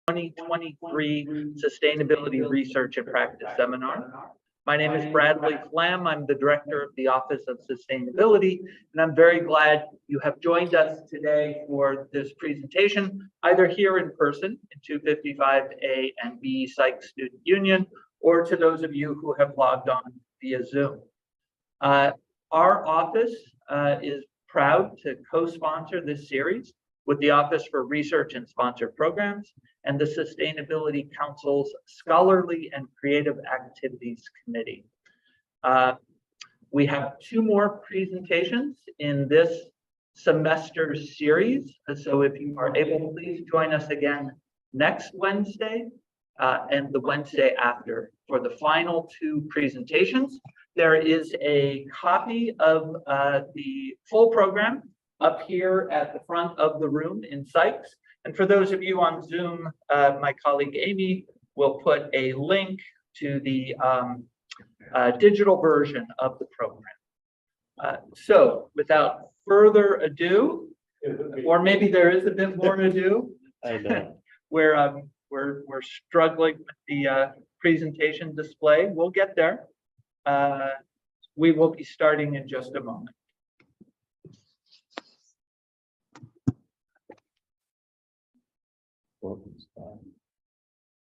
2023 Sustainability Research and Practice Seminar. My name is Bradley Flam. I'm the Director of the Office of Sustainability, and I'm very glad you have joined us today for this presentation, either here in person in 255A and B Psych Student Union, or to those of you who have logged on via Zoom. Our office is proud to co-sponsor this series with the Office for Research and Sponsored Programs and the Sustainability Council's Scholarly and Creative Activities Committee. We have two more presentations in this semester series. So if you are able, please join us again next Wednesday and the Wednesday after for the final two presentations. There is a copy of the full program up here at the front of the room in Sykes. And for those of you on Zoom, my colleague Amy will put a link to the digital version of the program. So without further ado, or maybe there is a bit more to do, I know. we're struggling with the presentation display. We'll get there. We will be starting in just a moment.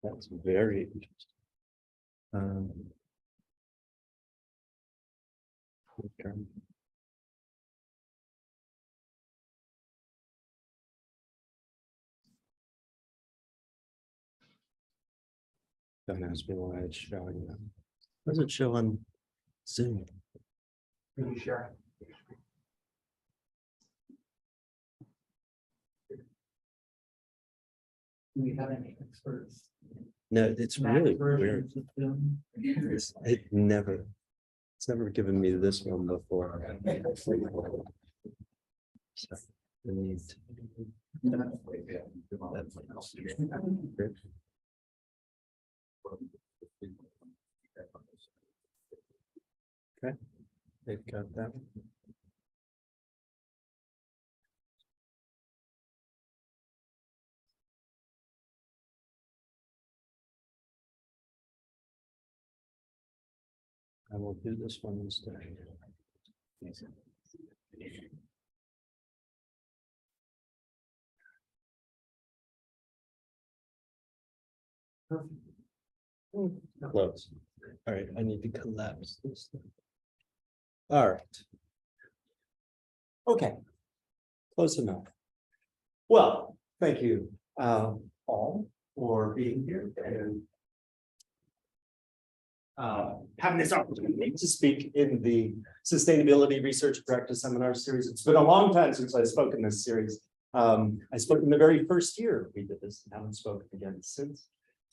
That's very interesting. Okay. Don't ask me why it's showing them. Does it show on Zoom? Can you share? Do we have any experts? No, it's really weird. It's never given me this one before. So, I need Okay, they've got that. I will do this one instead. Close. All right, I need to collapse this thing. All right. Okay, close enough. Well, thank you all for being here and having this opportunity to speak in the Sustainability Research Practice Seminar Series. It's been a long time since I spoke in this series. I spoke in the very first year we did this and haven't spoken again since.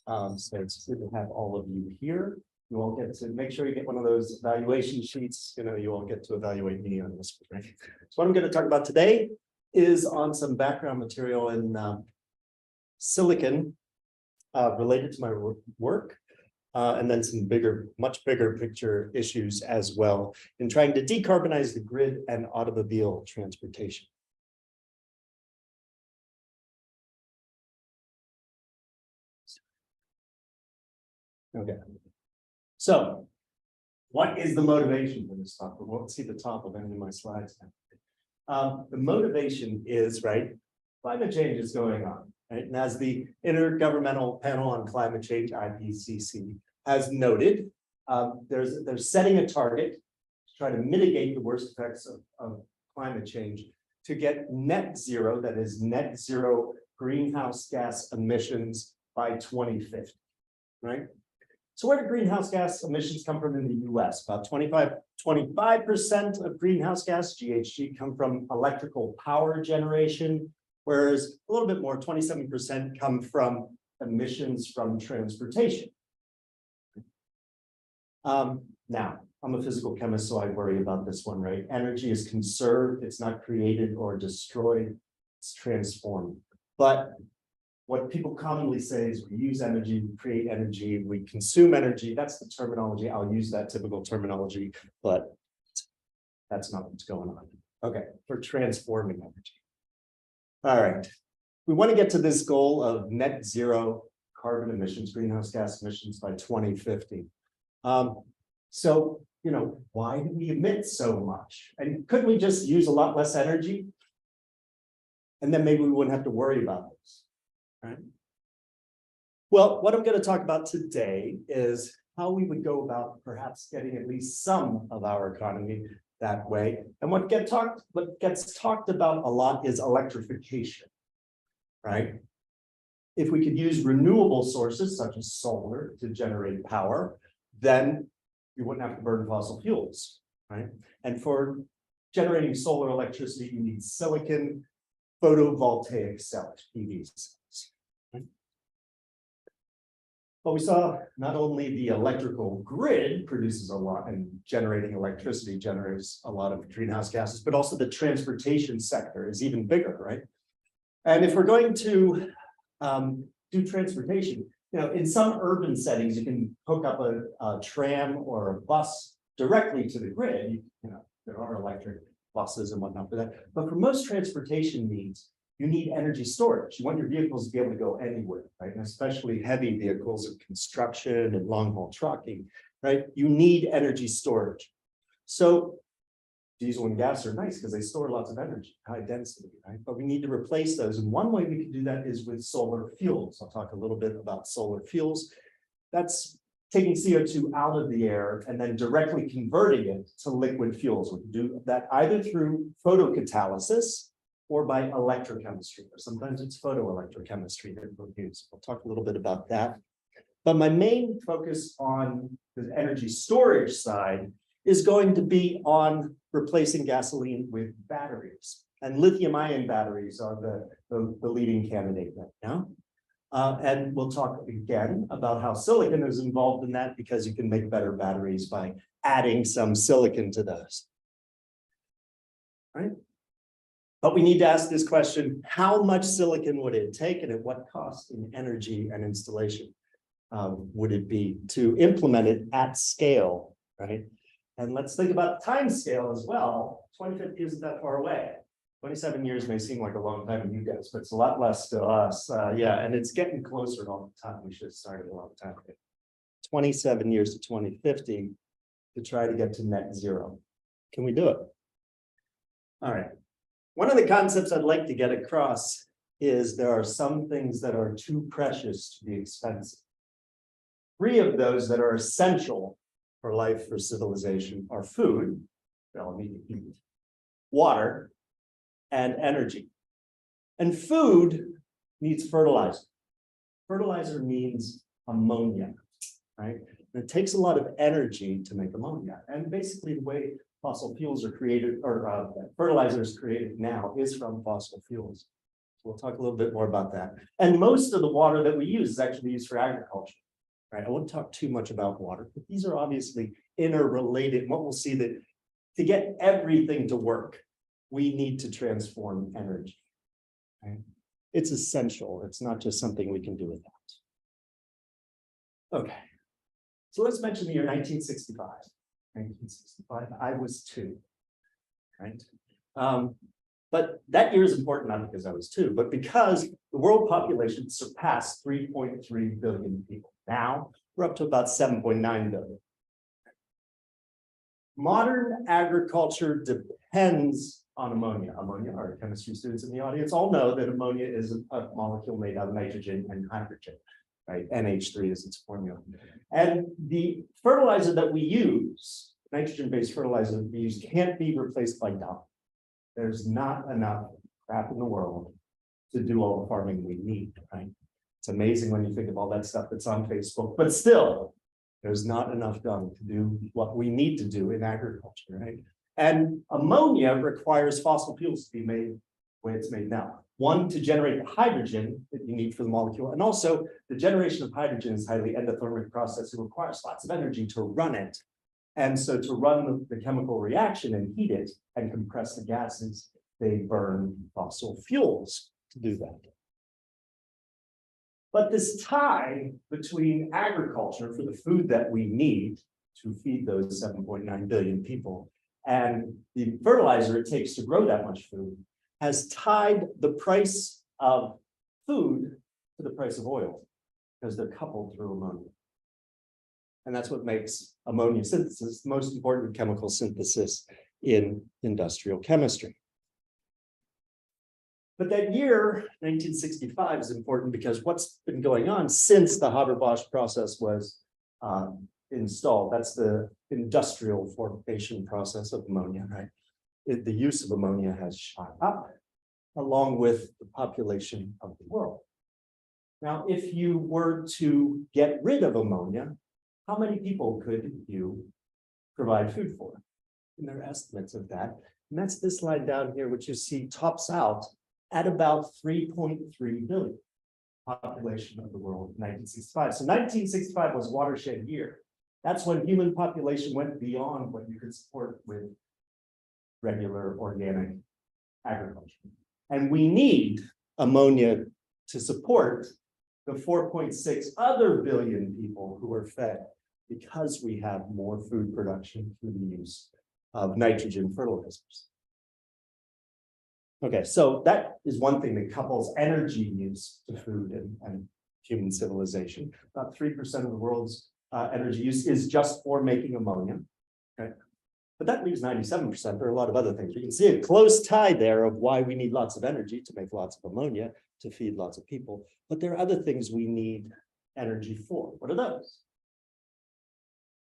So it's good to have all of you here. You all get to make sure you get one of those evaluation sheets. You know, you all get to evaluate me on this. Right? So what I'm going to talk about today is on some background material in silicon related to my work. And then some much bigger picture issues as well in trying to decarbonize the grid and automobile transportation. Okay. So what is the motivation for this talk? We won't see the top of any of my slides now. The motivation is, right, climate change is going on. Right? And as the Intergovernmental Panel on Climate Change, IPCC, has noted, they're setting a target to try to mitigate the worst effects of climate change to get net zero, that is net zero greenhouse gas emissions by 2050, right? So where do greenhouse gas emissions come from in the US? About 25% of greenhouse gas, GHG, come from electrical power generation, whereas a little bit more, 27% come from emissions from transportation. Now, I'm a physical chemist, so I worry about this one, right? Energy is conserved, it's not created or destroyed, it's transformed. But what people commonly say is we use energy, we create energy, we consume energy. That's the terminology. I'll use that typical terminology, but that's not what's going on. Okay, for transforming energy. All right. we want to get to this goal of net zero carbon emissions, greenhouse gas emissions by 2050. So, why do we emit so much? And couldn't we just use a lot less energy? And then maybe we wouldn't have to worry about this, right? Well, what I'm going to talk about today is how we would go about perhaps getting at least some of our economy that way. And what gets talked about a lot is electrification, right? If we could use renewable sources such as solar to generate power, then you wouldn't have to burn fossil fuels, right? And for generating solar electricity, you need silicon photovoltaic cells, PV cells. Right? But we saw not only the electrical grid produces a lot and generating electricity generates a lot of greenhouse gases, but also the transportation sector is even bigger, right? And if we're going to do transportation, in some urban settings, you can hook up a tram or a bus directly to the grid. There are electric buses and whatnot for that. But for most transportation needs, you need energy storage. You want your vehicles to be able to go anywhere, right? And especially heavy vehicles of construction and long haul trucking, right? You need energy storage. So diesel and gas are nice because they store lots of energy, high density, right? But we need to replace those. And one way we can do that is with solar fuels. I'll talk a little bit about solar fuels. That's taking CO2 out of the air and then directly converting it to liquid fuels. We can do that either through photocatalysis or by electrochemistry, or sometimes it's photoelectrochemistry that we'll use. We'll talk a little bit about that. But my main focus on the energy storage side is going to be on replacing gasoline with batteries. And lithium-ion batteries are the leading candidate right now. And we'll talk again about how silicon is involved in that, because you can make better batteries by adding some silicon to those. Right? But we need to ask this question: how much silicon would it take, and at what cost in energy and installation would it be to implement it at scale, right? And let's think about time scale as well. 2050 isn't that far away. 27 years may seem like a long time to you guys, but it's a lot less to us. And it's getting closer all the time. We should have started a long time ago. 27 years to 2050 to try to get to net zero. Can we do it? All right. One of the concepts I'd like to get across is there are some things that are too precious to be expensive. 3 of those that are essential for life, for civilization, are food, water, and energy. And food needs fertilizer. Fertilizer means ammonia, right? And it takes a lot of energy to make ammonia. And basically the way fossil fuels are created, or fertilizer is created now, is from fossil fuels. We'll talk a little bit more about that. And most of the water that we use is actually used for agriculture, right? I won't talk too much about water, but these are obviously interrelated. And what we'll see that to get everything to work, we need to transform energy, right? It's essential. It's not just something we can do without. Okay, so let's mention the year 1965. 1965, I was 2, right? But that year is important not because I was 2, but because the world population surpassed 3.3 billion people. Now we're up to about 7.9 billion. Modern agriculture depends on ammonia. Ammonia, our chemistry students in the audience all know that ammonia is a molecule made out of nitrogen and hydrogen, right? NH3 is its formula. And the fertilizer that we use, nitrogen-based fertilizer that we use, can't be replaced by dung. There's not enough crap in the world to do all the farming we need, right? It's amazing when you think of all that stuff that's on Facebook, but still, there's not enough dung to do what we need to do in agriculture, right? And ammonia requires fossil fuels to be made the way it's made now. One, to generate the hydrogen that you need for the molecule, and also the generation of hydrogen is a highly endothermic process. It requires lots of energy to run it. And so to run the chemical reaction and heat it and compress the gases, they burn fossil fuels to do that. But this tie between agriculture for the food that we need to feed those 7.9 billion people and the fertilizer it takes to grow that much food has tied the price of food to the price of oil because they're coupled through ammonia. And that's what makes ammonia synthesis the most important chemical synthesis in industrial chemistry. But that year, 1965, is important because what's been going on since the Haber-Bosch process was installed. That's the industrial formation process of ammonia, right? The use of ammonia has shot up along with the population of the world. Now, if you were to get rid of ammonia, how many people could you provide food for? And there are estimates of that. And that's this line down here, which you see tops out at about 3.3 billion population of the world in 1965. So 1965 was watershed year. That's when human population went beyond what you could support with regular organic agriculture. And we need ammonia to support the 4.6 other billion people who are fed because we have more food production through the use of nitrogen fertilizers. Okay, so that is one thing that couples energy use to food and human civilization. About 3% of the world's energy use is just for making ammonia. Okay, but that leaves 97%. There are a lot of other things. You can see a close tie there of why we need lots of energy to make lots of ammonia to feed lots of people. But there are other things we need energy for. What are those?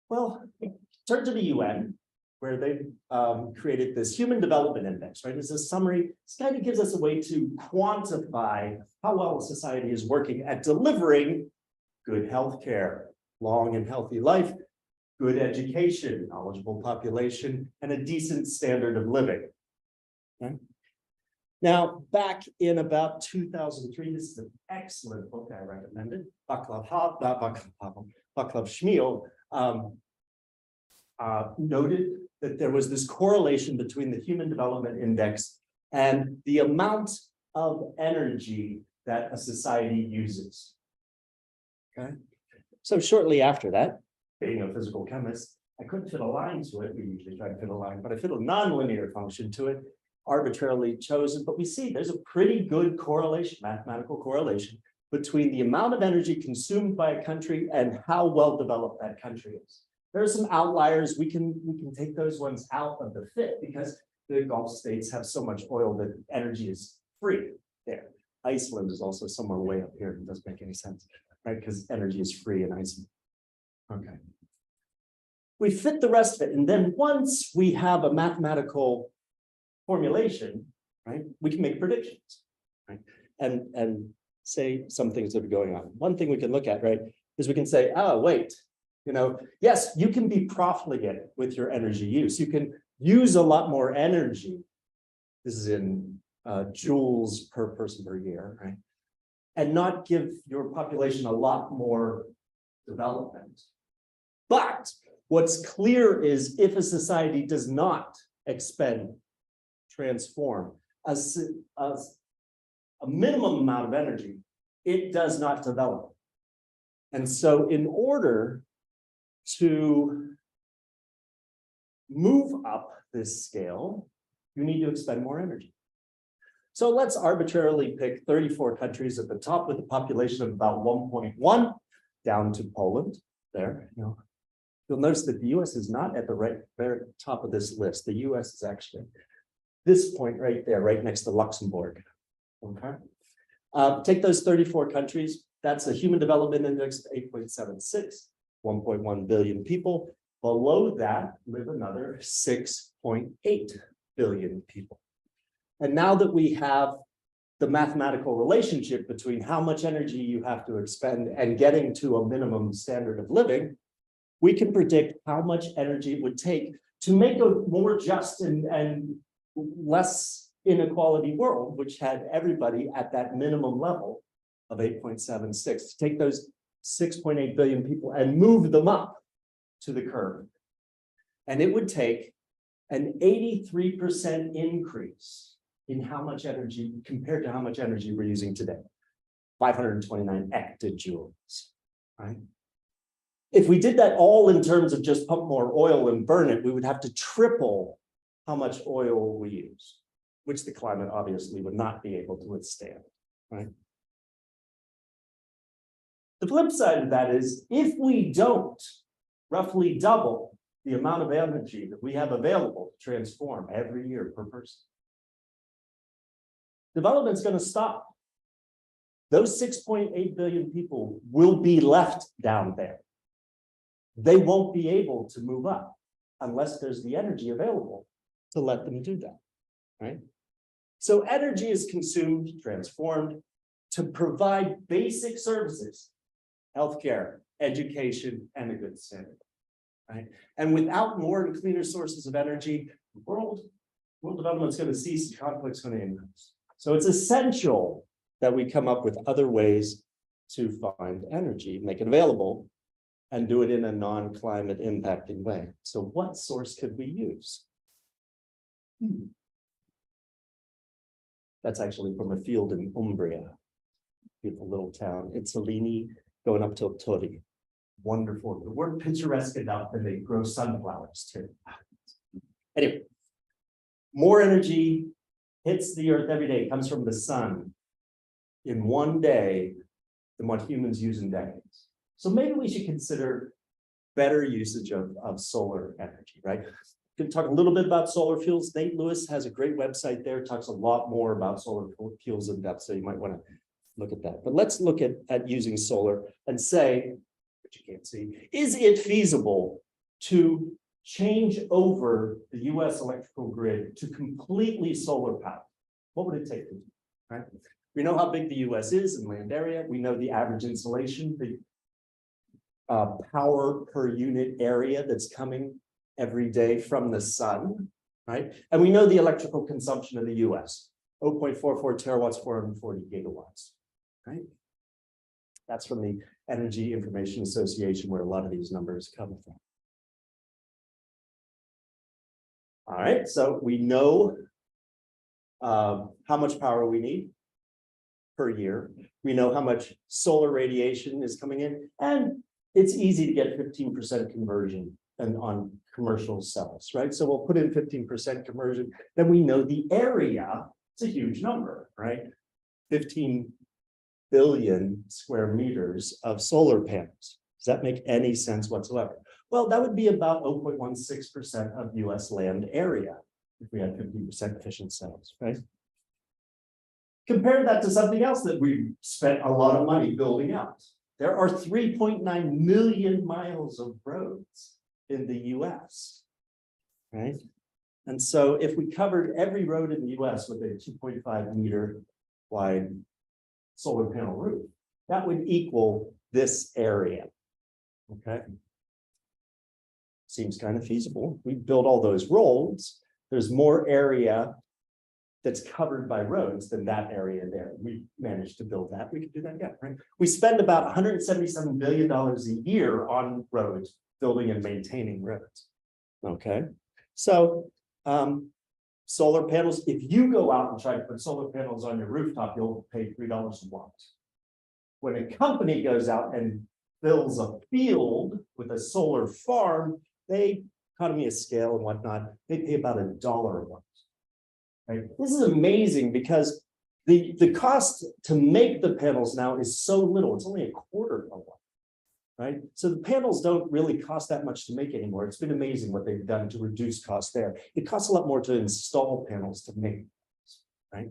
Well, turn to the UN, where they created this Human Development Index, right? It's a summary. This kind of gives us a way to quantify how well a society is working at delivering good healthcare, long and healthy life, good education, knowledgeable population, and a decent standard of living. Okay? Now, back in about 2003, this is an excellent book I recommended, Vaclav Smil, noted that there was this correlation between the Human Development Index and the amount of energy that a society uses. Okay, so shortly after that, being a physical chemist, I couldn't fit a line to it. We usually try to fit a line, but I fit a nonlinear function to it, arbitrarily chosen. But we see there's a pretty good correlation, mathematical correlation, between the amount of energy consumed by a country and how well developed that country is. There are some outliers. We can take those ones out of the fit because the Gulf states have so much oil that energy is free there. Iceland is also somewhere way up here. It doesn't make any sense, right? Because energy is free in Iceland. Okay. We fit the rest of it. And then once we have a mathematical formulation, right, we can make predictions, right? And say some things that are going on. One thing we can look at, right, is we can say, oh, wait, you know, yes, you can be profligate with your energy use. You can use a lot more energy. This is in joules per person per year, right? And not give your population a lot more development. But what's clear is if a society does not expend, transform a minimum amount of energy, it does not develop. And so in order to move up this scale, you need to expend more energy. So let's arbitrarily pick 34 countries at the top with a population of about 1.1 down to Poland there. You know, you'll notice that the US is not at the very top of this list. The US is actually this point right there, right next to Luxembourg. Okay. Take those 34 countries. That's a Human Development Index of 8.76, 1.1 billion people. Below that live another 6.8 billion people. And now that we have the mathematical relationship between how much energy you have to expend and getting to a minimum standard of living, we can predict how much energy it would take to make a more just and less inequality world, which had everybody at that minimum level of 8.76, to take those 6.8 billion people and move them up to the curve. And it would take an 83% increase in how much energy compared to how much energy we're using today, 529 ectojoules, right? If we did that all in terms of just pump more oil and burn it, we would have to triple how much oil we use, which the climate obviously would not be able to withstand, right? The flip side of that is if we don't roughly double the amount of energy that we have available to transform every year per person, development's going to stop. Those 6.8 billion people will be left down there. They won't be able to move up unless there's the energy available to let them do that, right? So energy is consumed, transformed to provide basic services, healthcare, education, and a good standard, right? And without more and cleaner sources of energy, world development is going to cease and conflict's going to increase. So it's essential that we come up with other ways to find energy, make it available, and do it in a non-climate impacting way. So what source could we use? That's actually from a field in Umbria, beautiful little town. It's Salini going up to Tori. Wonderful. The word picturesque enough that they grow sunflowers too. Anyway, more energy hits the earth every day, comes from the sun in one day than what humans use in decades. So maybe we should consider better usage of solar energy, right? We can talk a little bit about solar fuels. Nate Lewis has a great website there, talks a lot more about solar fuels in depth, so you might want to look at that. But let's look at using solar and say, which you can't see, is it feasible to change over the US electrical grid to completely solar power? What would it take to do, right? We know how big the US is in land area. We know the average insolation, the power per unit area that's coming every day from the sun, right? And we know the electrical consumption of the US, 0.44 terawatts, 440 gigawatts, right? That's from the Energy Information Association, where a lot of these numbers come from. All right, so we know how much power we need per year. We know how much solar radiation is coming in, and it's easy to get 15% conversion and on commercial cells, right? So we'll put in 15% conversion, then we know the area. It's a huge number, right? 15 billion square meters of solar panels. Does that make any sense whatsoever? Well, that would be about 0.16% of US land area if we had 15% efficient cells, right? Compare that to something else that we spent a lot of money building out. There are 3.9 million miles of roads in the US, right? And so if we covered every road in the US with a 2.5 meter wide solar panel roof, that would equal this area, okay? Seems kind of feasible. We build all those roads, there's more area that's covered by roads than that area there. We managed to build that. We could do that again, right? We spend about $177 billion a year on roads, building and maintaining roads. Okay, so solar panels, if you go out and try to put solar panels on your rooftop, you'll pay $3 a watt. When a company goes out and fills a field with a solar farm, they, economy of scale and whatnot, they pay about $1 a watt. Right? This is amazing because the cost to make the panels now is so little. It's only a quarter of one, right? So the panels don't really cost that much to make anymore. It's been amazing what they've done to reduce costs there. It costs a lot more to install panels to make, right?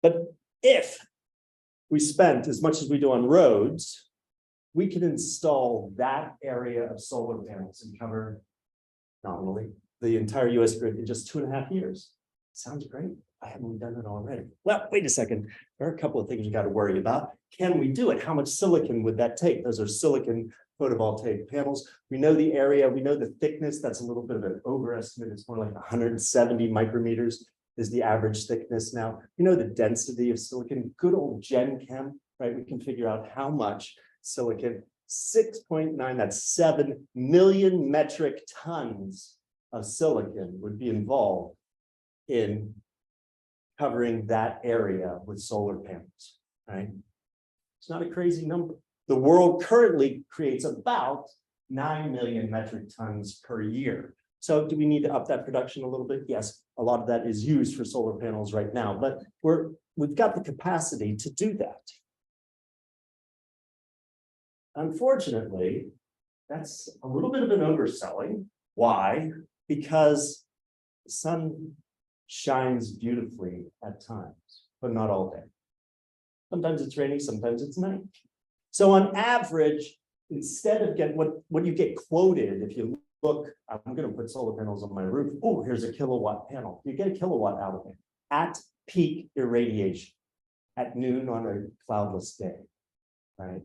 But if we spent as much as we do on roads, we can install that area of solar panels and cover nominally the entire US grid in just 2.5 years. Sounds great. I haven't done it already. Well, wait a second. There are a couple of things you got to worry about. Can we do it? How much silicon would that take? Those are silicon photovoltaic panels. We know the area, we know the thickness. That's a little bit of an overestimate. It's more like 170 micrometers is the average thickness now. We know the density of silicon. Good old Gen Chem, right? We can figure out how much silicon, 6.9, that's 7 million metric tons of silicon would be involved in covering that area with solar panels, right? It's not a crazy number. The world currently creates about 9 million metric tons per year. So do we need to up that production a little bit? Yes, a lot of that is used for solar panels right now, but we've got the capacity to do that. Unfortunately, that's a little bit of an overselling. Why? Because the sun shines beautifully at times, but not all day. Sometimes it's rainy, sometimes it's night. So on average, instead of getting what you get quoted, if you look, I'm going to put solar panels on my roof. Oh, here's a kilowatt panel. You get a kilowatt out of it at peak irradiation at noon on a cloudless day, right?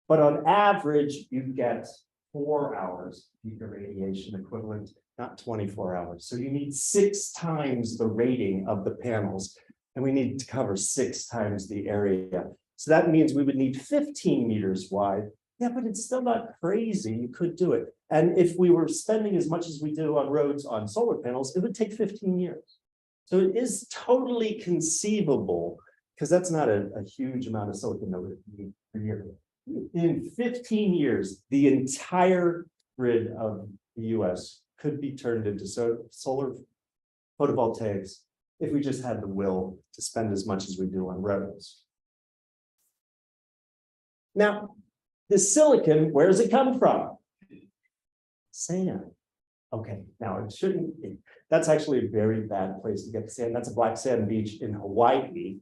But on average, you get 4 hours peak irradiation equivalent, not 24 hours. So you need 6 times the rating of the panels, and we need to cover 6 times the area. So that means we would need 15 meters wide. Yeah, but it's still not crazy. You could do it. And if we were spending as much as we do on roads on solar panels, it would take 15 years. So it is totally conceivable, because that's not a huge amount of silicon that we need per year. In 15 years, the entire grid of the US could be turned into solar photovoltaics if we just had the will to spend as much as we do on roads. Now, the silicon, where does it come from? Sand. Okay, now it shouldn't be. That's actually a very bad place to get sand. That's a black sand beach in Hawaii.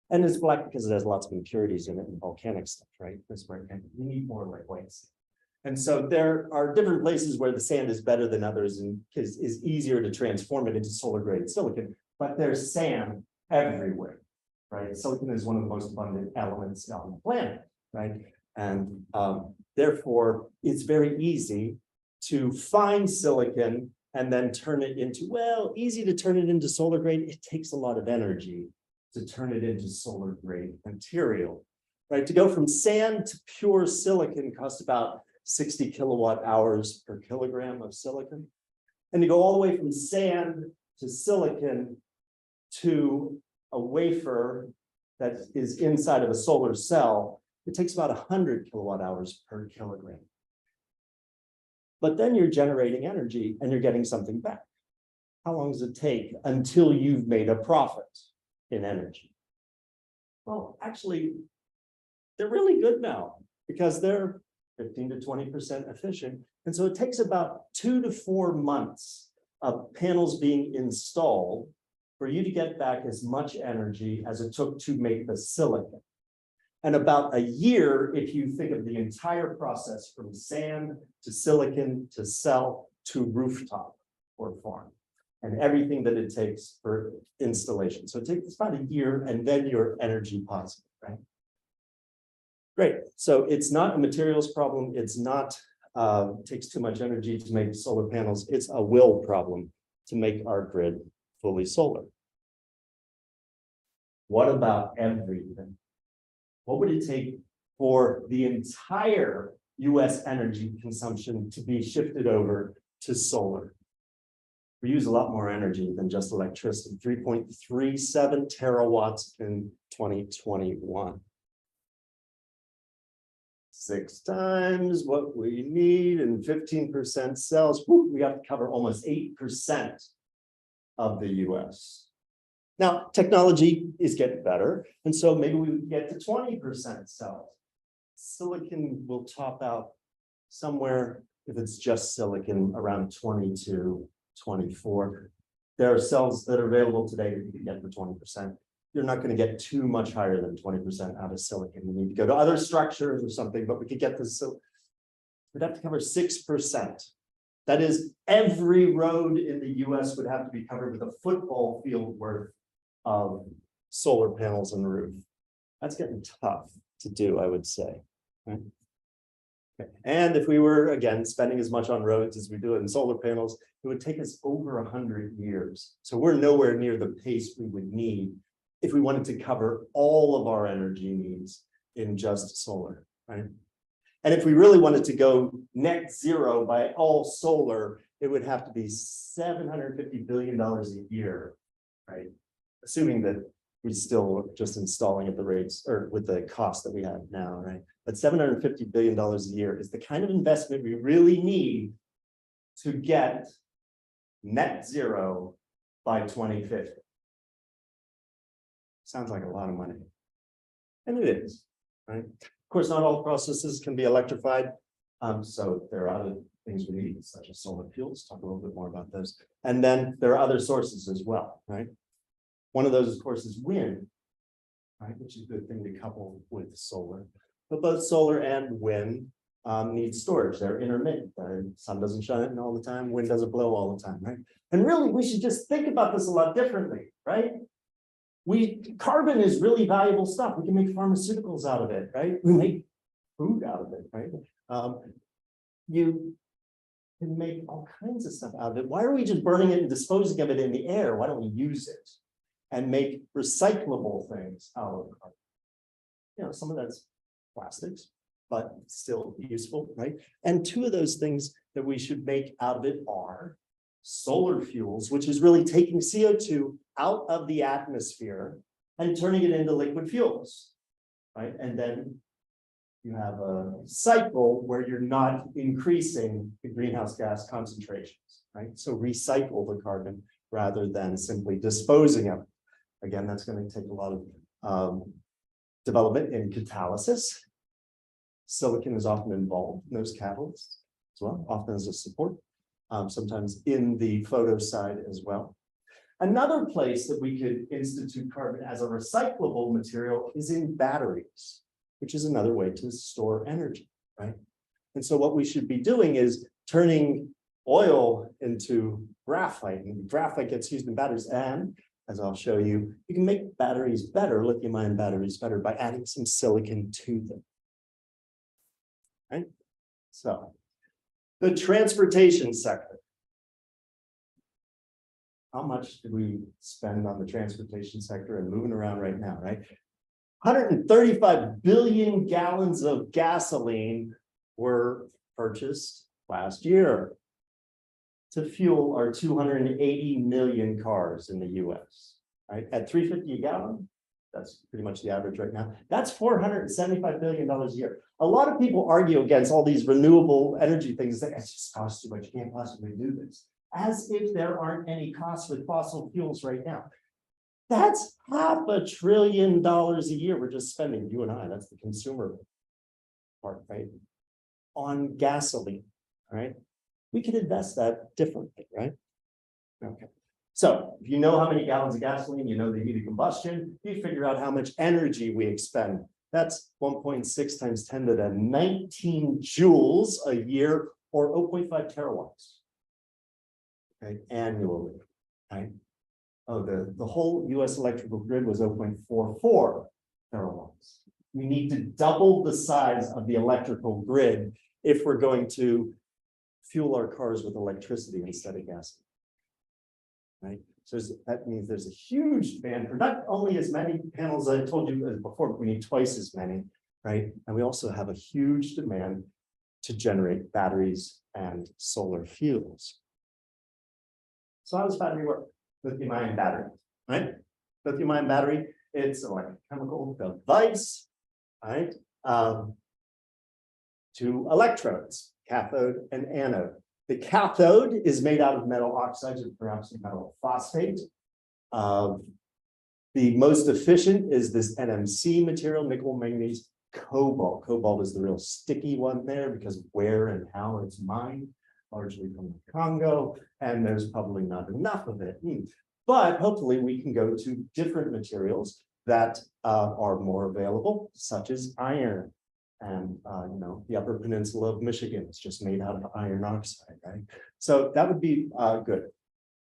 And it's black because it has lots of impurities in it and volcanic stuff, right? That's where we need more like white sand. And so there are different places where the sand is better than others and is easier to transform it into solar grade silicon, but there's sand everywhere, right? Silicon is one of the most abundant elements on the planet, right? And therefore, it's very easy to find silicon and then turn it into, well, easy to turn it into solar grade. It takes a lot of energy to turn it into solar grade material, right? To go from sand to pure silicon costs about 60 kilowatt hours per kilogram of silicon. And to go all the way from sand to silicon to a wafer that is inside of a solar cell, it takes about 100 kilowatt hours per kilogram. But then you're generating energy and you're getting something back. How long does it take until you've made a profit in energy? Well, actually, they're really good now because they're 15 to 20% efficient. And so it takes about 2 to 4 months of panels being installed for you to get back as much energy as it took to make the silicon. And about a year, if you think of the entire process from sand to silicon to cell to rooftop or farm, and everything that it takes for installation. So it takes about a year, and then you're energy positive, right? Great. So it's not a materials problem. It's not takes too much energy to make solar panels. It's a will problem to make our grid fully solar. What about everything? What would it take for the entire US energy consumption to be shifted over to solar? We use a lot more energy than just electricity, 3.37 terawatts in 2021. 6 times what we need and 15% cells. Whew, we have to cover almost 8% of the US. Now, technology is getting better, and so maybe we would get to 20% cells. Silicon will top out somewhere, if it's just silicon, around 22, 24. There are cells that are available today that you can get for 20%. You're not going to get too much higher than 20% out of silicon. You need to go to other structures or something, but we could get this. So we'd have to cover 6%. That is, every road in the US would have to be covered with a football field worth of solar panels on the roof. That's getting tough to do, I would say. Right? Okay. And if we were, again, spending as much on roads as we do in solar panels, it would take us over 100 years. So we're nowhere near the pace we would need if we wanted to cover all of our energy needs in just solar, right? And if we really wanted to go net zero by all solar, it would have to be $750 billion a year, right? Assuming that we still just installing at the rates or with the cost that we have now, right? But $750 billion a year is the kind of investment we really need to get net zero by 2050. Sounds like a lot of money. And it is, right? Of course, not all processes can be electrified. So there are other things we need, such as solar fuels. Talk a little bit more about those. And then there are other sources as well, right? One of those, of course, is wind, right? Which is a good thing to couple with solar. But both solar and wind need storage. They're intermittent. The sun doesn't shine all the time. Wind doesn't blow all the time, right? And really, we should just think about this a lot differently, right? Carbon is really valuable stuff. We can make pharmaceuticals out of it, right? We make food out of it, right? You can make all kinds of stuff out of it. Why are we just burning it and disposing of it in the air? Why don't we use it and make recyclable things out of carbon? You know, some of that's plastics, but still useful, right? And two of those things that we should make out of it are solar fuels, which is really taking CO2 out of the atmosphere and turning it into liquid fuels, right? And then you have a cycle where you're not increasing the greenhouse gas concentrations, right? So recycle the carbon rather than simply disposing of it. Again, that's going to take a lot of development in catalysis. Silicon is often involved in those catalysts as well, often as a support, sometimes in the photo side as well. Another place that we could institute carbon as a recyclable material is in batteries, which is another way to store energy, right? And so what we should be doing is turning oil into graphite, and graphite gets used in batteries. And as I'll show you, you can make batteries better, lithium-ion batteries better, by adding some silicon to them. Right? So the transportation sector. How much do we spend on the transportation sector and moving around right now, right? 135 billion gallons of gasoline were purchased last year to fuel our 280 million cars in the US, right? At $3.50 a gallon, that's pretty much the average right now. That's $475 billion a year. A lot of people argue against all these renewable energy things. That it just costs too much. You can't possibly do this. As if there aren't any costs with fossil fuels right now. That's $500 billion a year we're just spending, you and I, that's the consumer part, right? On gasoline, right? We could invest that differently, right? Okay. So if you know how many gallons of gasoline, you know the heat of combustion, you figure out how much energy we expend. That's 1.6 times 10 to the 19 joules a year, or 0.5 terawatts, okay, annually, right? Oh, the whole US electrical grid was 0.44 terawatts. We need to double the size of the electrical grid if we're going to fuel our cars with electricity instead of gas. Right? So that means there's a huge demand for not only as many panels as I told you as before, but we need twice as many, right? And we also have a huge demand to generate batteries and solar fuels. So how does battery work? Lithium-ion battery, right? Lithium-ion battery, it's an electrochemical device, right? Two electrodes, cathode and anode. The cathode is made out of metal oxides or perhaps metal phosphate. The most efficient is this NMC material, nickel, manganese, cobalt. Cobalt is the real sticky one there because of where and how it's mined, largely from the Congo, and there's probably not enough of it. But hopefully we can go to different materials that are more available, such as iron. And you know, the Upper Peninsula of Michigan is just made out of iron oxide, right? So that would be good.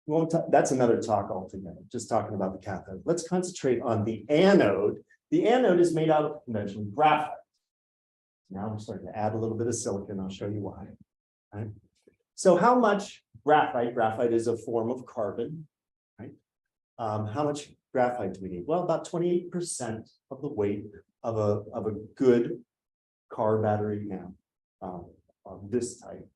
We won't that's another talk altogether, just talking about the cathode. Let's concentrate on the anode. The anode is made out of conventional graphite. Now we're starting to add a little bit of silicon. I'll show you why. Right? So how much graphite? Graphite is a form of carbon, right? How much graphite do we need? Well, about 28% of the weight of a good car battery now of this type,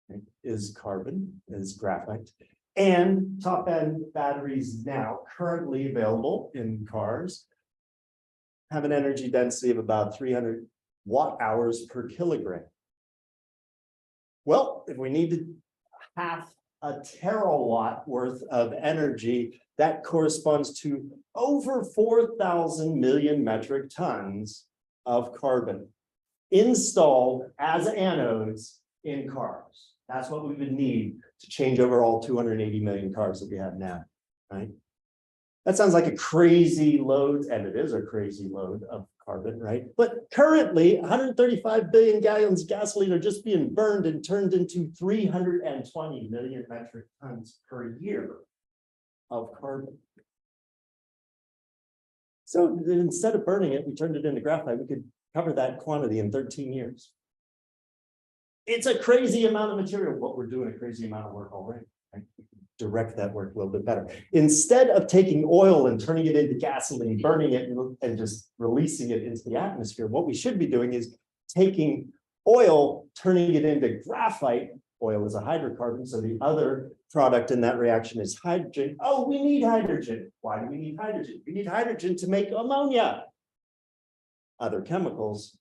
right, is carbon, is graphite. And top end batteries now currently available in cars have an energy density of about 300 watt hours per kilogram. Well, if we needed half a terawatt worth of energy, that corresponds to over 4,000 million metric tons of carbon installed as anodes in cars. That's what we would need to change over all 280 million cars that we have now, right? That sounds like a crazy load, and it is a crazy load of carbon, right? But currently, 135 billion gallons of gasoline are just being burned and turned into 320 million metric tons per year of carbon. So instead of burning it, we turned it into graphite. We could cover that quantity in 13 years. It's a crazy amount of material, but we're doing a crazy amount of work already. Right? We can direct that work a little bit better. Instead of taking oil and turning it into gasoline, burning it and just releasing it into the atmosphere, what we should be doing is taking oil, turning it into graphite. Oil is a hydrocarbon, so the other product in that reaction is hydrogen. Oh, we need hydrogen. Why do we need hydrogen? We need hydrogen to make ammonia, other chemicals.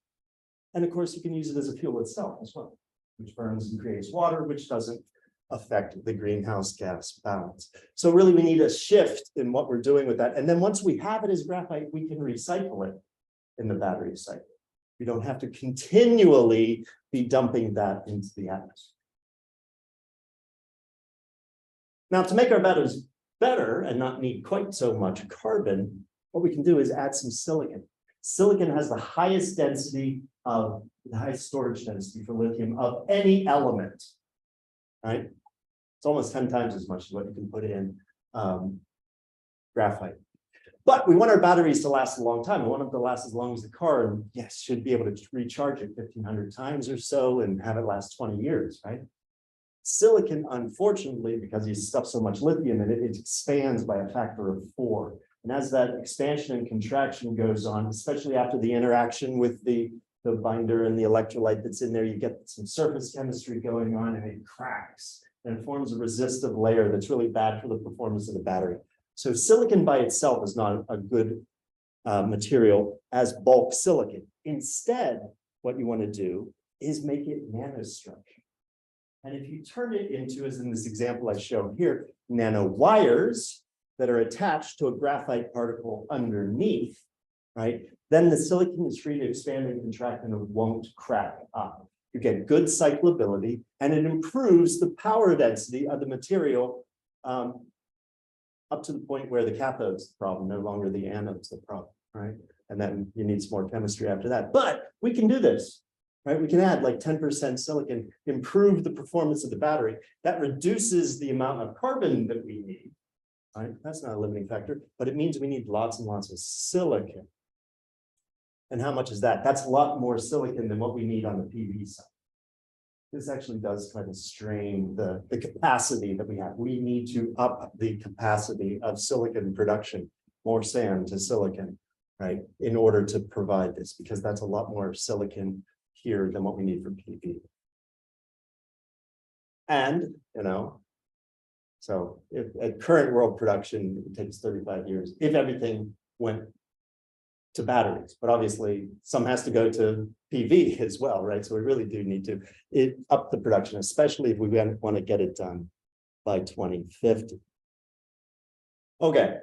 And of course, you can use it as a fuel itself as well, which burns and creates water, which doesn't affect the greenhouse gas balance. So really, we need a shift in what we're doing with that. And then once we have it as graphite, we can recycle it in the battery cycle. We don't have to continually be dumping that into the atmosphere. Now, to make our batteries better and not need quite so much carbon, what we can do is add some silicon. Silicon has the highest storage density for lithium of any element, right? It's almost 10 times as much as what you can put in graphite. But we want our batteries to last a long time. We want them to last as long as the car, and yes, should be able to recharge it 1,500 times or so and have it last 20 years, right? Silicon, unfortunately, because you stuff so much lithium in it, it expands by a factor of 4. And as that expansion and contraction goes on, especially after the interaction with the binder and the electrolyte that's in there, you get some surface chemistry going on and it cracks and it forms a resistive layer that's really bad for the performance of the battery. So silicon by itself is not a good material as bulk silicon. Instead, what you want to do is make it nanostructure. And if you turn it into, as in this example I show here, nanowires that are attached to a graphite particle underneath, right? Then the silicon is free to expand and contract and it won't crack up. You get good cyclability and it improves the power density of the material up to the point where the cathode's the problem, no longer the anode's the problem, right? And then you need some more chemistry after that. But we can do this. Right, we can add like 10% silicon, improve the performance of the battery. That reduces the amount of carbon that we need. Right? That's not a limiting factor, but it means we need lots and lots of silicon. And how much is that? That's a lot more silicon than what we need on the PV side. This actually does kind of strain the capacity that we have. We need to up the capacity of silicon production, more sand to silicon, right, in order to provide this, because that's a lot more silicon here than what we need for PV. And, so if at current world production, it takes 35 years if everything went to batteries, but obviously some has to go to PV as well, right? So we really do need to up the production, especially if we want to get it done by 2050. Okay,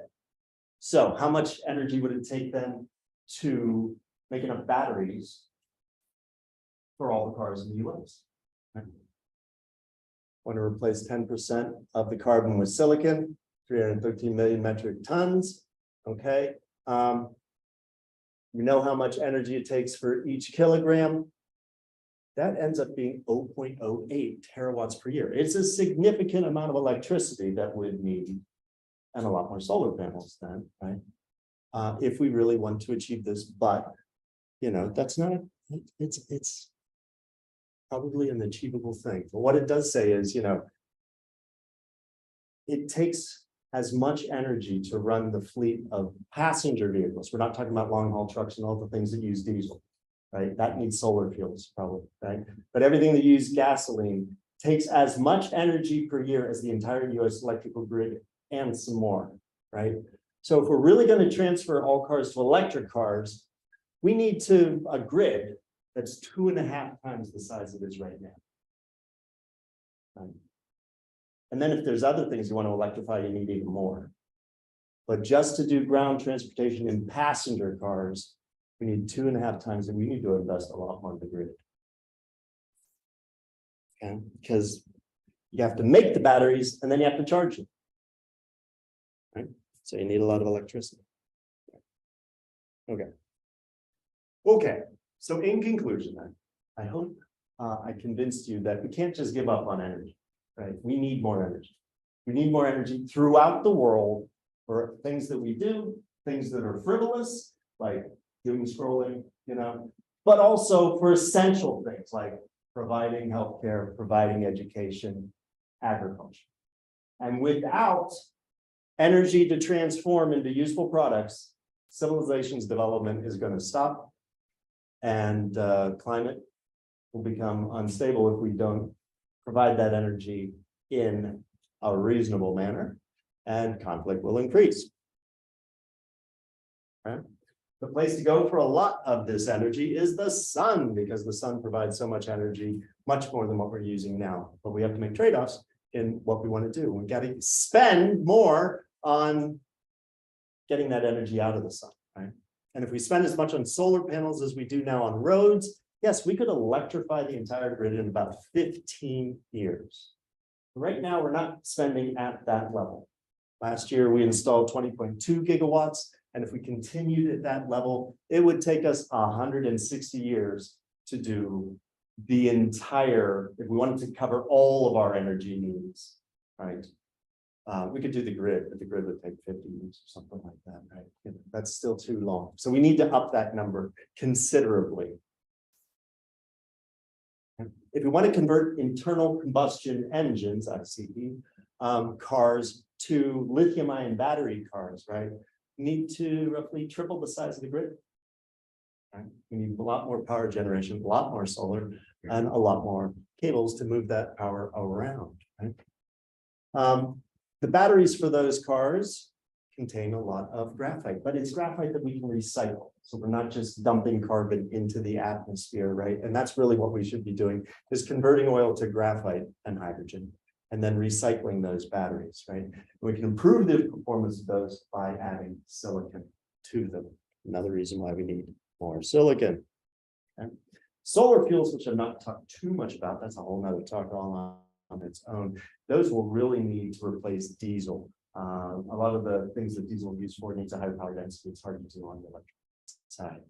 so how much energy would it take then to make enough batteries for all the cars in the US? Right. Want to replace 10% of the carbon with silicon, 313 million metric tons. Okay. We know how much energy it takes for each kilogram. That ends up being 0.08 terawatts per year. It's a significant amount of electricity that would need, and a lot more solar panels then, right? If we really want to achieve this, but that's not, it's probably an achievable thing. But what it does say is, it takes as much energy to run the fleet of passenger vehicles. We're not talking about long haul trucks and all the things that use diesel, right? That needs solar fuels probably, right? But everything that uses gasoline takes as much energy per year as the entire US electrical grid and some more, right? So if we're really going to transfer all cars to electric cars, we need a grid that's 2.5 times the size it is right now. And then if there's other things you want to electrify, you need even more. But just to do ground transportation in passenger cars, We need 2.5 times, and we need to invest a lot more in the grid. Okay, because you have to make the batteries and then you have to charge them. Right? So you need a lot of electricity. Okay. Okay. So in conclusion, then, I hope I convinced you that we can't just give up on energy, right? We need more energy. We need more energy throughout the world for things that we do, things that are frivolous, like doom scrolling, but also for essential things like providing healthcare, providing education, agriculture. And without energy to transform into useful products, civilization's development is going to stop, and climate will become unstable if we don't provide that energy in a reasonable manner, and conflict will increase. Right? The place to go for a lot of this energy is the sun, because the sun provides so much energy, much more than what we're using now. But we have to make trade-offs in what we want to do. We got to spend more on getting that energy out of the sun, right? And if we spend as much on solar panels as we do now on roads, yes, we could electrify the entire grid in about 15 years. Right now, we're not spending at that level. Last year, we installed 20.2 gigawatts. And if we continued at that level, it would take us 160 years to do the entire, if we wanted to cover all of our energy needs, right? We could do the grid, but the grid would take 50 years or something like that, right? That's still too long. So we need to up that number considerably. If we want to convert internal combustion engines, ICE, cars to lithium-ion battery cars, right? Need to roughly triple the size of the grid. Right? We need a lot more power generation, a lot more solar, and a lot more cables to move that power around. Right? The batteries for those cars contain a lot of graphite, but it's graphite that we can recycle. So we're not just dumping carbon into the atmosphere, right? And that's really what we should be doing, is converting oil to graphite and hydrogen, and then recycling those batteries, right? We can improve the performance of those by adding silicon to them. Another reason why we need more silicon. Okay? Solar fuels, which I've not talked too much about, that's a whole nother talk all on its own. Those will really need to replace diesel. A lot of the things that diesel is used for needs a high power density. It's hard to do on the electric side.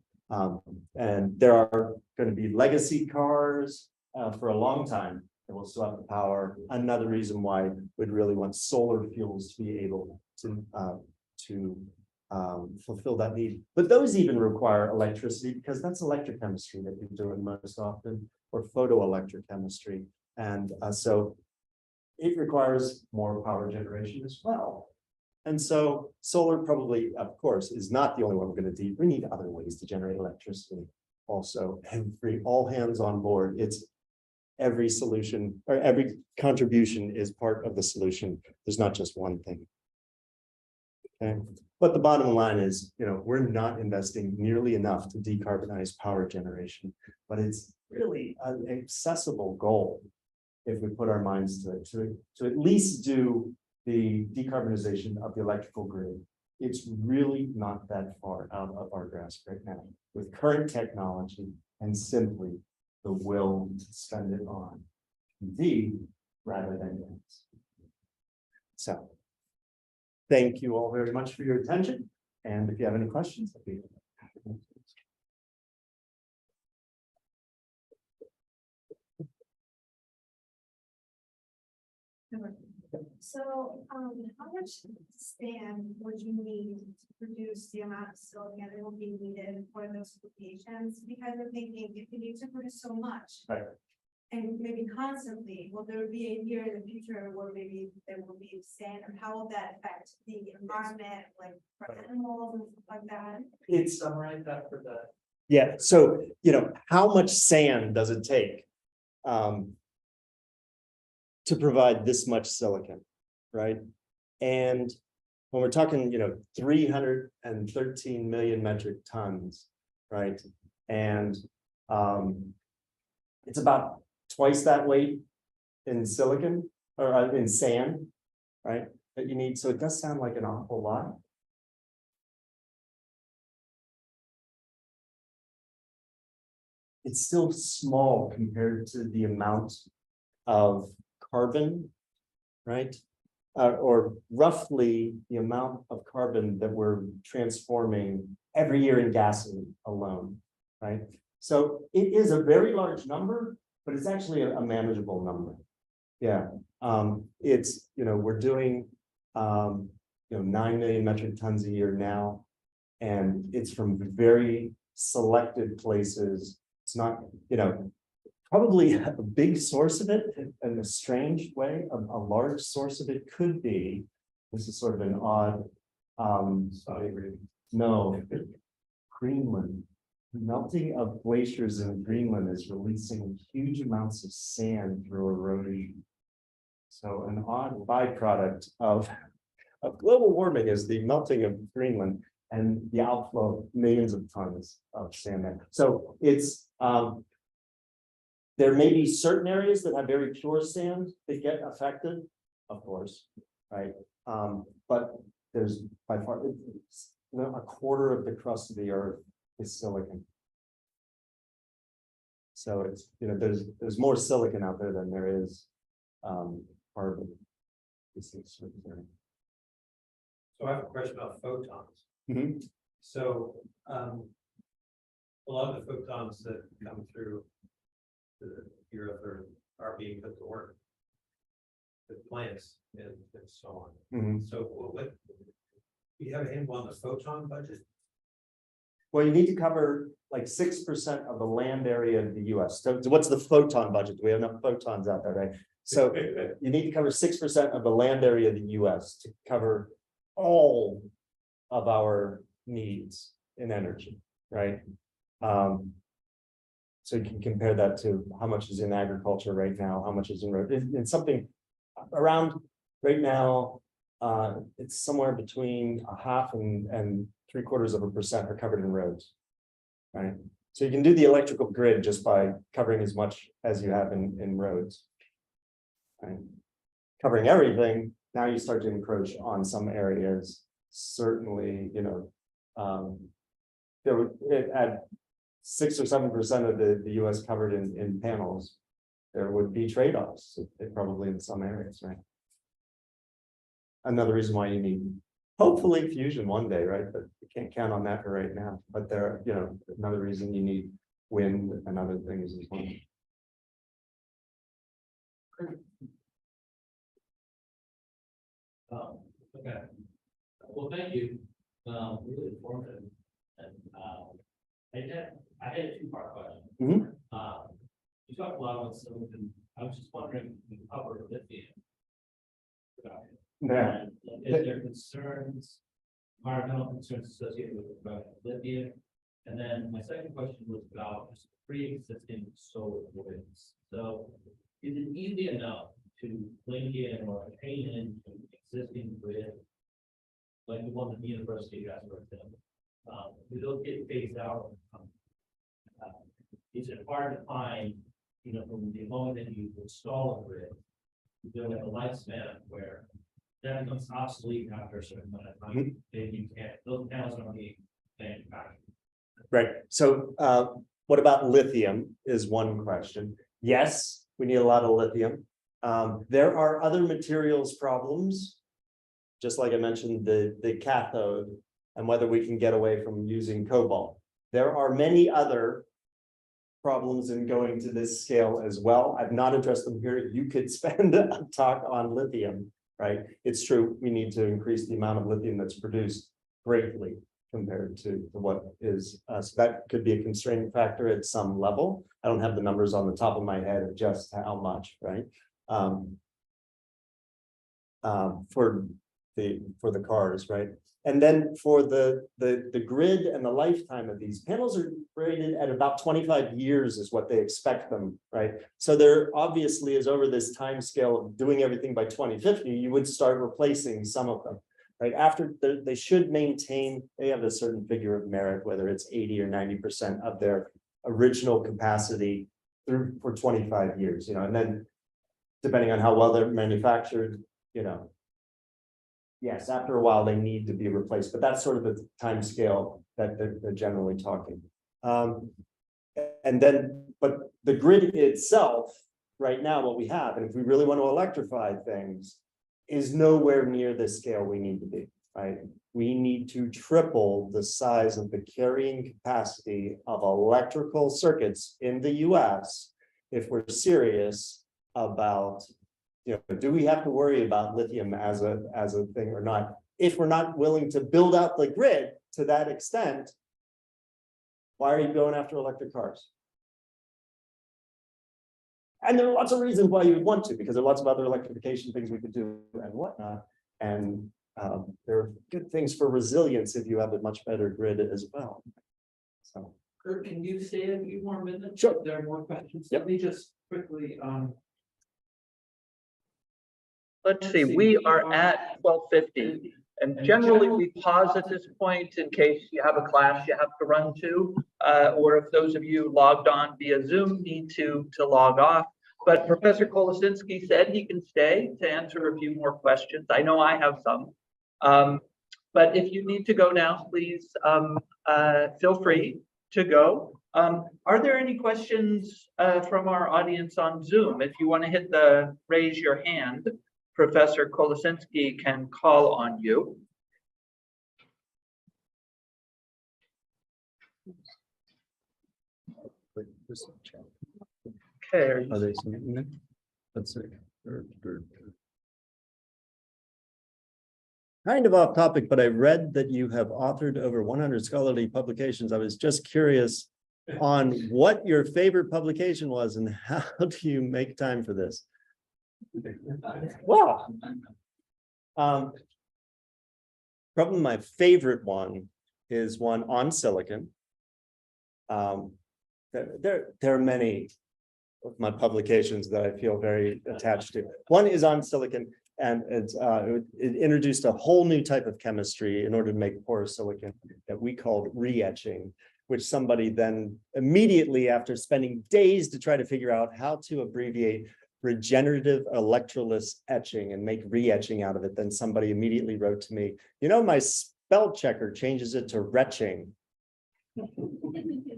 And there are going to be legacy cars for a long time that will still have the power. Another reason why we'd really want solar fuels to be able to fulfill that need. But those even require electricity, because that's electrochemistry that you're doing most often, or photoelectrochemistry. And so it requires more power generation as well. And so solar probably, of course, is not the only one we're going to need. We need other ways to generate electricity also. All hands on board. It's every solution, or every contribution is part of the solution. There's not just one thing. Okay. But the bottom line is, we're not investing nearly enough to decarbonize power generation, but it's really an accessible goal if we put our minds to it, to at least do the decarbonization of the electrical grid. It's really not that far out of our grasp right now with current technology and simply the will to spend it on EV rather than gas. So thank you all very much for your attention. And if you have any questions, I'll be happy to answer. So, how much sand would you need to produce the amount of silicon that will be needed for those applications? Because I'm thinking, if you need to produce so much, Right. and maybe constantly, will there be a year in the future where maybe there will be sand, and how will that affect the environment, like for animals and stuff like that? It's Summarize that for the. Yeah. So, how much sand does it take to provide this much silicon, right? And when we're talking, 313 million metric tons, right? And it's about twice that weight in silicon, or in sand, right? That you need. So it does sound like an awful lot. it's still small compared to the amount of carbon, right? Or roughly the amount of carbon that we're transforming every year in gasoline alone, right? So it is a very large number, but it's actually a manageable number. Yeah, it's, we're doing, 9 million metric tons a year now. And it's from very selected places. It's not, probably a big source of it in a strange way, a large source of it could be, this is sort of an odd, no, Greenland. Melting of glaciers in Greenland is releasing huge amounts of sand through erosion. So an odd byproduct of global warming is the melting of Greenland and the outflow of millions of tons of sand there. So it's there may be certain areas that have very pure sand that get affected, of course, right? But there's by far a quarter of the crust of the earth is silicon. So it's, there's more silicon out there than there is carbon. So I have a question about photons. Mhm. So a lot of the photons that come through the earth are being put to work with plants and so on. Mhm. So what do you have a handle on the photon budget? Well, you need to cover like 6% of the land area of the US. So what's the photon budget? Do we have enough photons out there, right? So you need to cover 6% of the land area of the US to cover all of our needs in energy, right? So you can compare that to how much is in agriculture right now, how much is in road. It's something around right now, it's somewhere between 0.5% and 0.75% are covered in roads, right? So you can do the electrical grid just by covering as much as you have in roads, right? Covering everything, now you start to encroach on some areas. Certainly, there would at 6 or 7% of the US covered in panels, there would be trade-offs, probably in some areas, right? Another reason why you need hopefully fusion one day, right? But you can't count on that for right now. But there, another reason you need wind and other things as well. Okay. Well, thank you. Really informative. And I had a two-part question. Mhm. You talked a lot about silicon. I was just wondering, if you cover lithium production. Yeah. And is there concerns, environmental concerns associated with the production of lithium? And then my second question was about just pre-existing solar grids. So is it easy enough to link in or pay into existing grid, like the one that the university has, for example? Do those get phased out? Is it hard to find, from the moment that you install a grid, there like a lifespan where that becomes obsolete after a certain amount of time? Then you can't, those panels are being manufactured. Right. So what about lithium is one question. Yes, we need a lot of lithium. There are other materials problems, just like I mentioned, the cathode and whether we can get away from using cobalt. There are many other problems in going to this scale as well. I've not addressed them here. You could spend a talk on lithium, right? It's true, we need to increase the amount of lithium that's produced greatly compared to what is, so that could be a constraining factor at some level. I don't have the numbers on the top of my head of just how much, right? For the cars, right? And then for the grid and the lifetime of these panels are rated at about 25 years is what they expect them, right? So there obviously is over this time scale of doing everything by 2050, you would start replacing some of them, right? After they should maintain, they have a certain figure of merit, whether it's 80 or 90% of their original capacity through for 25 years, and then depending on how well they're manufactured, yes, after a while they need to be replaced, but that's sort of the time scale that they're generally talking. And then, but the grid itself, right now, what we have, and if we really want to electrify things, is nowhere near the scale we need to be, right? We need to triple the size of the carrying capacity of electrical circuits in the US if we're serious about, do we have to worry about lithium as a thing or not? If we're not willing to build out the grid to that extent, why are you going after electric cars? And there are lots of reasons why you would want to, because there are lots of other electrification things we could do and whatnot. And there are good things for resilience if you have a much better grid as well. So, Kurt, can you stay a few more minutes? Sure. If there are more questions. Yep. Let me just quickly, let's see, we are at 12:50. And generally, we pause at this point in case you have a class you have to run to, or if those of you logged on via Zoom need to log off. But Professor Kolasinski said he can stay to answer a few more questions. I know I have some. But if you need to go now, please feel free to go. Are there any questions from our audience on Zoom? If you want to hit the raise your hand, Professor Kolasinski can call on you. Okay. Are you- are they submitting? Let's see. Kind of off topic, but I read that you have authored over 100 scholarly publications. I was just curious on what your favorite publication was and how do you make time for this? Well, probably my favorite one is one on silicon. There are many of my publications that I feel very attached to. One is on silicon, and it introduced a whole new type of chemistry in order to make porous silicon that we called re-etching, which somebody then immediately, after spending days to try to figure out how to abbreviate regenerative electrolysis etching and make re-etching out of it, then somebody immediately wrote to me, my spell checker changes it to retching,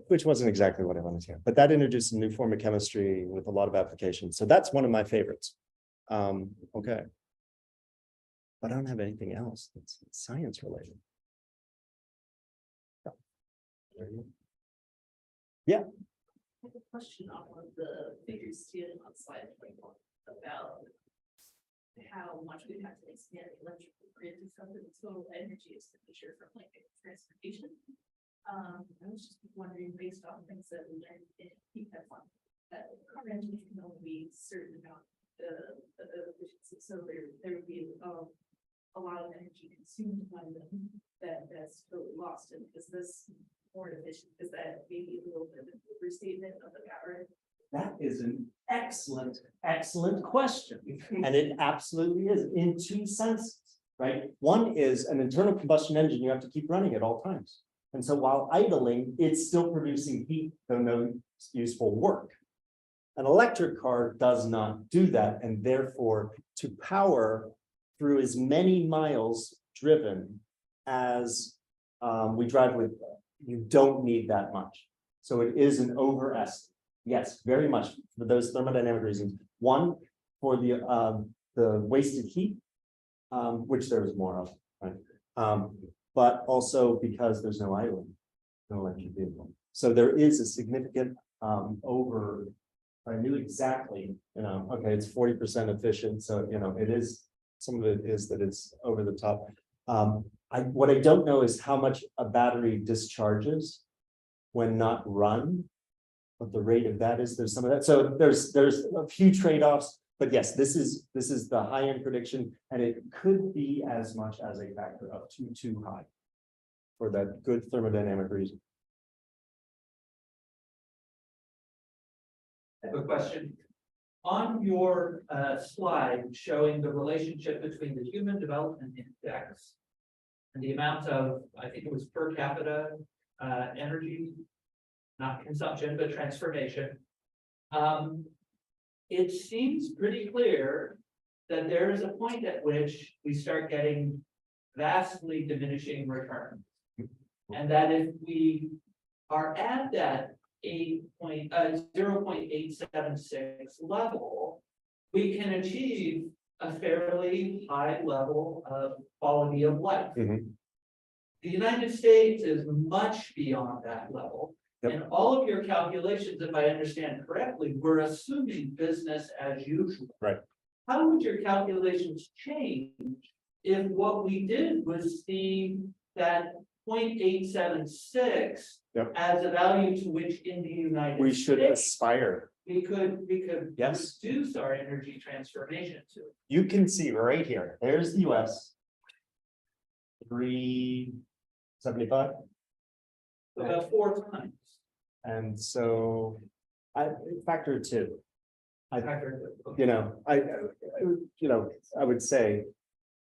which wasn't exactly what I wanted to hear, but that introduced a new form of chemistry with a lot of applications. So that's one of my favorites. Okay. But I don't have anything else that's science related. Yeah. I have a question on one of the figures stated on slide 21 about how much we have to expand the electrical grid to cover the total energy expenditure from transportation. I was just wondering, based on things that we learned in PPEP one, that car engines can only be a certain amount of efficiency, so there would be a lot of energy consumed by them that's totally lost. And is this more efficient? Is that maybe a little bit of an overstatement of the power? That is an excellent question. And it absolutely is in two senses, right? One is an internal combustion engine, you have to keep running at all times. And so while idling, it's still producing heat, though no useful work. An electric car does not do that. And therefore, to power through as many miles driven as we drive with, you don't need that much. So it is an overestimate. Yes, very much for those thermodynamic reasons. One, for the wasted heat, which there is more of, right? But also because there's no idling, no electric vehicle. So there is a significant over. I knew exactly, okay, it's 40% efficient. So, it is, some of it is that it's over the top. What I don't know is how much a battery discharges when not run, what the rate of that is. There's some of that. So there's a few trade-offs, but yes, this is the high-end prediction, and it could be as much as a factor of too high for that good thermodynamic reason. I have a question. On your slide showing the relationship between the Human Development Index and the amount of, I think it was per capita energy, not consumption, but transformation. It seems pretty clear that there is a point at which we start getting vastly diminishing returns. And that if we are at that 0.876 level, we can achieve a fairly high level of quality of life. Mhm. The United States is much beyond that level. Yep. And all of your calculations, if I understand correctly, were assuming business as usual. Right. How would your calculations change if what we did was see that 0.876 Yep. as a value to which in the United We should States, aspire. we could Yes. reduce our energy transformation to? You can see right here, there's the US. 375. About 4 times. And so I factor 2. Okay. I would say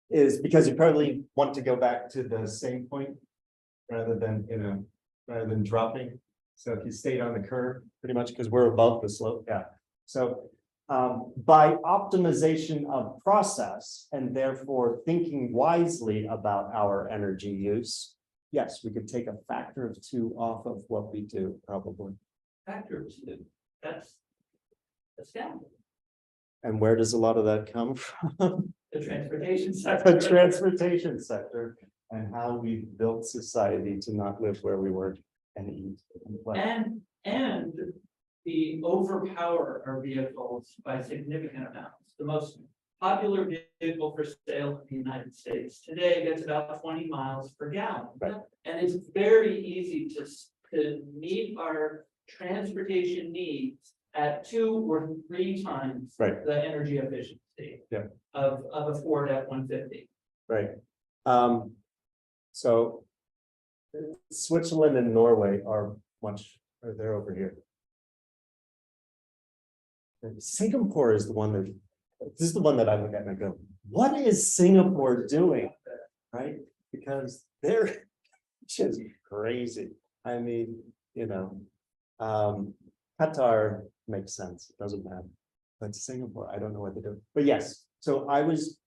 is because you probably want to go back to the same point rather than, rather than dropping. So if you stayed on the curve, pretty much because we're above the slope, yeah. So by optimization of process and therefore thinking wisely about our energy use, yes, we could take a factor of 2 off of what we do, probably. Factor of 2. That's astounding. And where does a lot of that come from? The transportation sector. The transportation sector and how we built society to not live where we were and eat. And play. And the overpower our vehicles by significant amounts. The most popular vehicle for sale in the United States today gets about 20 miles per gallon. Right. And it's very easy to meet our transportation needs at 2 or 3 times Right. the energy efficiency Yeah. of a Ford F-150. Right. So Switzerland and Norway they're over here. Singapore is the one that, this is the one that I look at and I go, what is Singapore doing? Right? Because they're just crazy. I mean, Qatar makes sense. It doesn't matter. But Singapore, I don't know what they're doing. But yes, so I was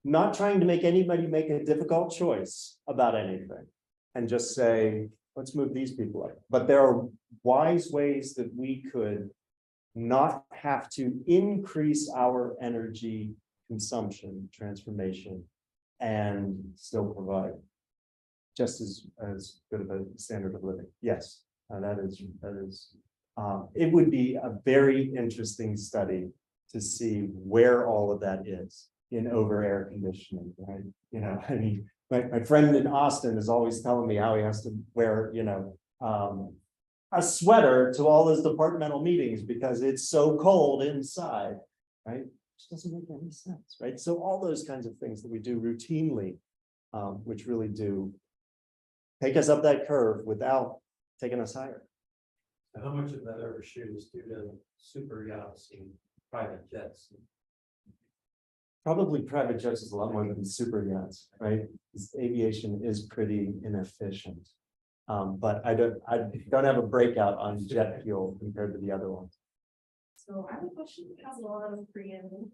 not trying to make anybody make a difficult choice about anything and just say, let's move these people up. But there are wise ways that we could not have to increase our energy consumption, transformation, and still provide just as good of a standard of living. Yes, that is. It would be a very interesting study to see where all of that is in over air conditioning, right? I mean, my friend in Austin is always telling me how he has to wear, a sweater to all his departmental meetings because it's so cold inside, right? Which doesn't make any sense, right? So all those kinds of things that we do routinely, which really do take us up that curve without taking us higher. How much of that overshoots due to super yachts and private jets? Probably private jets is a lot more than super yachts, right? Because aviation is pretty inefficient. But I don't have a breakout on jet fuel compared to the other ones. So I have a question that has a lot of preamble,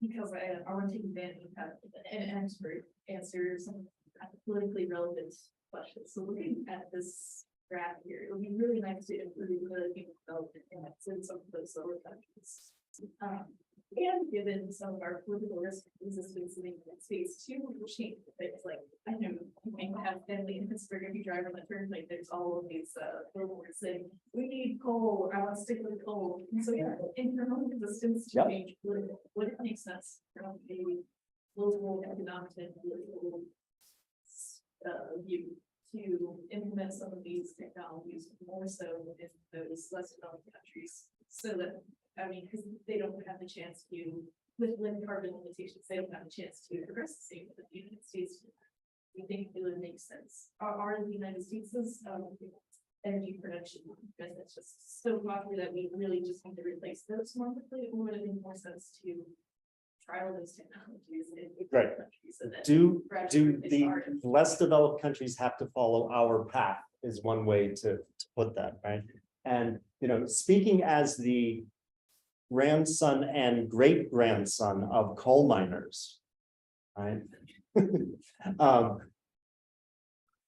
because I want to take advantage of having an expert answer some kind of politically relevant questions. So looking at this graph here, it would be really nice to improve the human development in some of those lower countries. And given some of our political risk resistance in the United States too, will change things like, I know you may have family in Pittsburgh, if you drive on the turnpike, there's all of these billboards saying, we need coal, I want to stick with coal. And so yeah, incremental resistance to Yep. change would it make sense from a global economic and political view to implement some of these technologies more so in those less developed countries, so that, I mean, because they don't have the chance to, with carbon limitations, they don't have a chance to progress the same with the United States. We think it would make sense. Are the United States' energy production business just so popular that we really just need to replace those more quickly, or would it make more sense to trial those technologies in Right. countries? And then Do gradually the start? less developed countries have to follow our path is one way to put that, right? And, speaking as the grandson and great grandson of coal miners, right?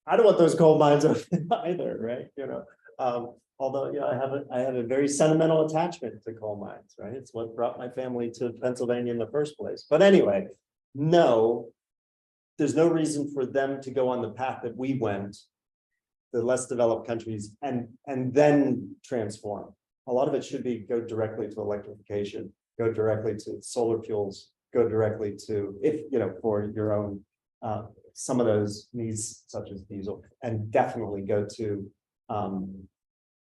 I don't want those coal mines open either, right? Although, I have a very sentimental attachment to coal mines, right? It's what brought my family to Pennsylvania in the first place. But anyway, no, there's no reason for them to go on the path that we went, the less developed countries, and then transform. A lot of it should be go directly to electrification, go directly to solar fuels, go directly to, for your own, some of those needs such as diesel, and definitely go to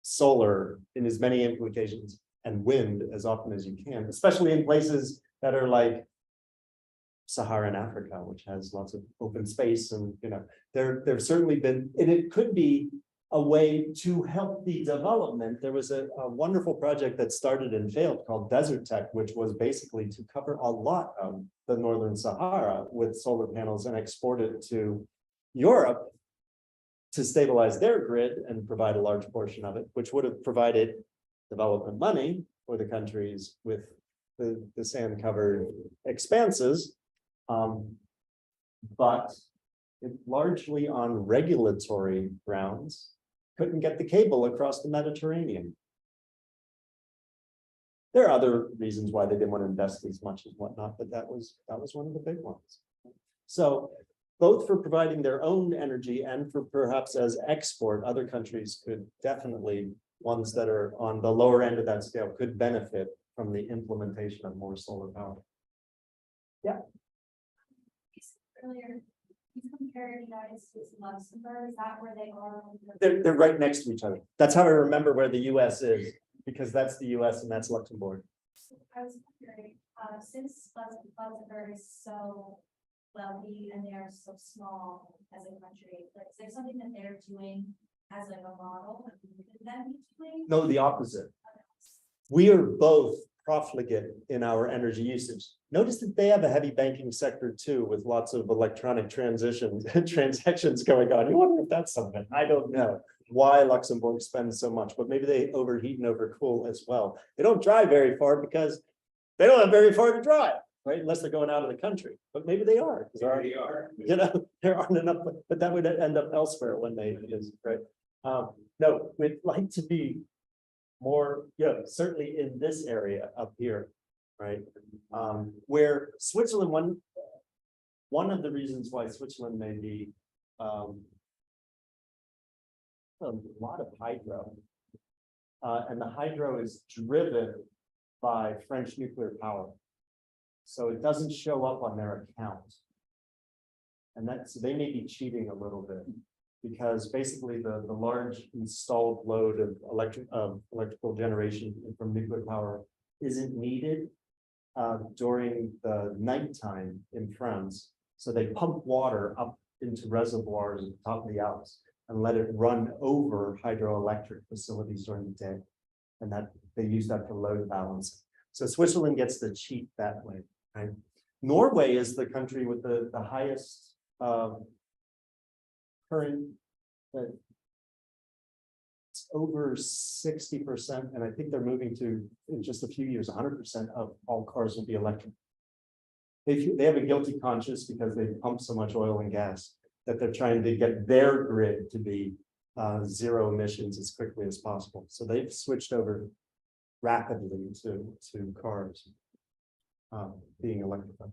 solar in as many implications and wind as often as you can, especially in places that are like Saharan Africa, which has lots of open space. And there've certainly been, and it could be a way to help the development. There was a wonderful project that started and failed called Desert Tech, which was basically to cover a lot of the Northern Sahara with solar panels and export it to Europe to stabilize their grid and provide a large portion of it, which would have provided development money for the countries with the sand-covered expanses. But it largely on regulatory grounds couldn't get the cable across the Mediterranean. There are other reasons why they didn't want to invest as much as whatnot, but that was one of the big ones. So both for providing their own energy and for perhaps as export, other countries could definitely, ones that are on the lower end of that scale, could benefit from the implementation of more solar power. Yeah. Earlier, you compared United States and Luxembourg, is that where they are? They're right next to each other. That's how I remember where the US is, because that's the US and that's Luxembourg. So I was wondering, since Luxembourg is so wealthy and they are so small as a country, like, is there something that they're doing as like a model that we could then be doing? No, the opposite. We are both profligate in our energy usage. Notice that they have a heavy banking sector too, with lots of electronic transactions going on. You wonder if that's something. I don't know why Luxembourg spends so much, but maybe they overheat and overcool as well. They don't drive very far because they don't have very far to drive, right? Unless they're going out of the country, but maybe they are. There aren't enough, but that would end up elsewhere when they, right? No, we'd like to be more, certainly in this area up here, right? Where Switzerland, one of the reasons why Switzerland may be a lot of hydro, and the hydro is driven by French nuclear power. So it doesn't show up on their account. And so they may be cheating a little bit, because basically the large installed load of electrical generation from nuclear power isn't needed during the nighttime in France. So they pump water up into reservoirs at the top of the Alps and let it run over hydroelectric facilities during the day. And that they use that for load balance. So Switzerland gets to cheat that way, right? Norway is the country with the highest current, it's over 60%, and I think they're moving to, in just a few years, 100% of all cars will be electric. They have a guilty conscience because they pump so much oil and gas that they're trying to get their grid to be zero emissions as quickly as possible. So they've switched over rapidly to cars being electrified.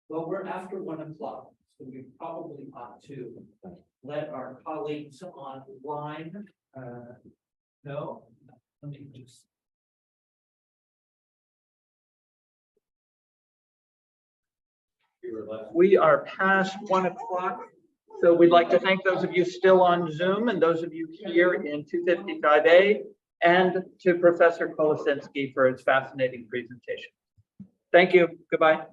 Well, we're after 1 o'clock, so we probably ought to let our colleagues online know. Let me just. We are past 1 o'clock, so we'd like to thank those of you still on Zoom and those of you here in 255A, and to Professor Kolasinski for his fascinating presentation. Thank you. Goodbye.